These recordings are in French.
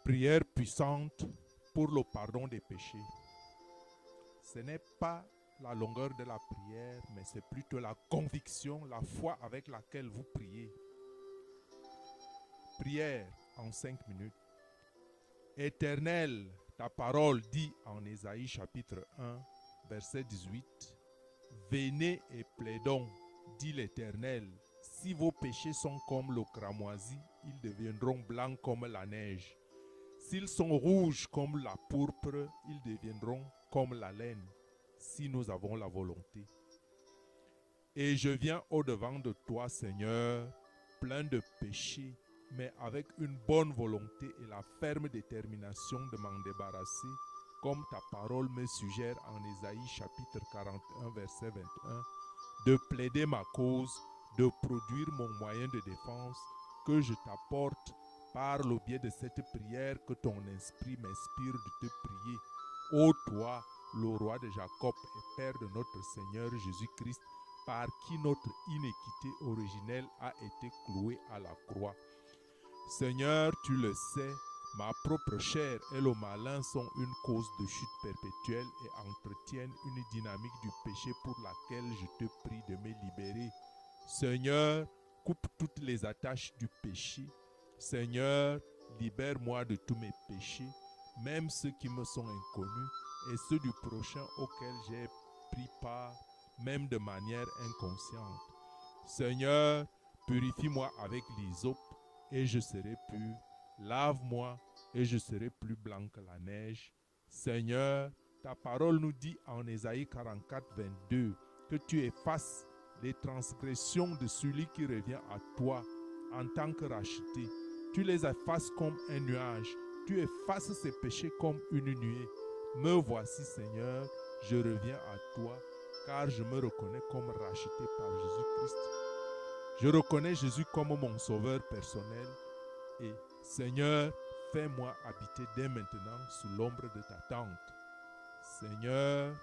Prière puissante pour le pardon des péchés. Ce n'est pas la longueur de la prière, mais c'est plutôt la conviction, la foi avec laquelle vous priez. Prière en 5 minutes. Éternel, ta parole dit en Ésaïe chapitre 1, verset 18, « Venez et plaidons, dit l'Éternel, si vos péchés sont comme le cramoisi, ils deviendront blancs comme la neige. S'ils sont rouges comme la pourpre, ils deviendront comme la laine, si nous avons la volonté. Et je viens au-devant de toi, Seigneur, plein de péchés, mais avec une bonne volonté et la ferme détermination de m'en débarrasser, comme ta parole me suggère en Ésaïe chapitre 41, verset 21, de plaider ma cause, de produire mon moyen de défense, que je t'apporte par le biais de cette prière que ton esprit m'inspire de te prier. Ô toi, le roi de Jacob et père de notre Seigneur Jésus-Christ, par qui notre iniquité originelle a été clouée à la croix. Seigneur, tu le sais, ma propre chair et le malin sont une cause de chute perpétuelle et entretiennent une dynamique du péché pour laquelle je te prie de me libérer. Seigneur, coupe toutes les attaches du péché. Seigneur, libère-moi de tous mes péchés, même ceux qui me sont inconnus et ceux du prochain auquel j'ai pris part, même de manière inconsciente. Seigneur, purifie-moi avec l'hysope et je serai pur. Lave-moi et je serai plus blanc que la neige. Seigneur, ta parole nous dit en Ésaïe 44, 22 que tu effaces les transgressions de celui qui revient à toi en tant que racheté. Tu les effaces comme un nuage. Tu effaces ses péchés comme une nuée. Me voici, Seigneur, je reviens à toi, car je me reconnais comme racheté par Jésus-Christ. Je reconnais Jésus comme mon sauveur personnel et, Seigneur, fais-moi habiter dès maintenant sous l'ombre de ta tente. Seigneur,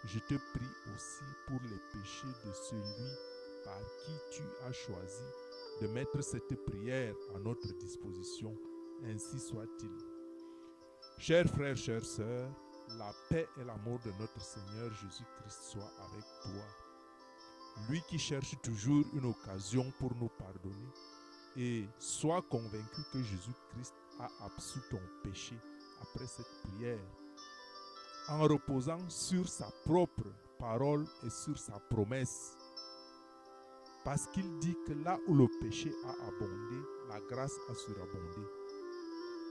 je te prie aussi pour les péchés de celui par qui tu as choisi de mettre cette prière à notre disposition, ainsi soit-il. Chers frères, chères sœurs, la paix et l'amour de notre Seigneur Jésus-Christ soient avec toi. Lui qui cherche toujours une occasion pour nous pardonner, et sois convaincu que Jésus-Christ a absous ton péché après cette prière, en reposant sur sa propre parole et sur sa promesse. Parce qu'il dit que là où le péché a abondé, la grâce a surabondé.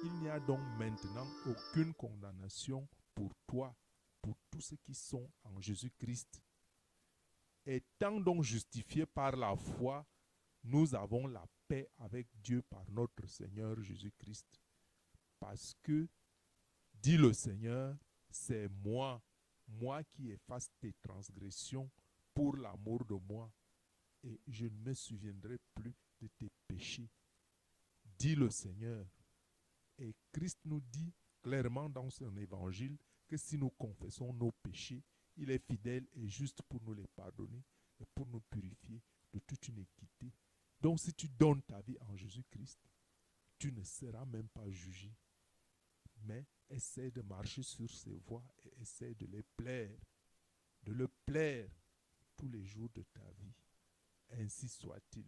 Il n'y a donc maintenant aucune condamnation pour toi, pour tous ceux qui sont en Jésus-Christ. Étant donc justifiés par la foi, nous avons la paix avec Dieu par notre Seigneur Jésus-Christ. Parce que, dit le Seigneur, c'est moi qui efface tes transgressions pour l'amour de moi, et je ne me souviendrai plus de tes péchés, dit le Seigneur. Et Christ nous dit clairement dans son évangile que si nous confessons nos péchés, il est fidèle et juste pour nous les pardonner et pour nous purifier de toute iniquité. Donc si tu donnes ta vie en Jésus-Christ, tu ne seras même pas jugé. Mais essaie de marcher sur ses voies et essaie de les plaire, de le plaire tous les jours de ta vie. Ainsi soit-il.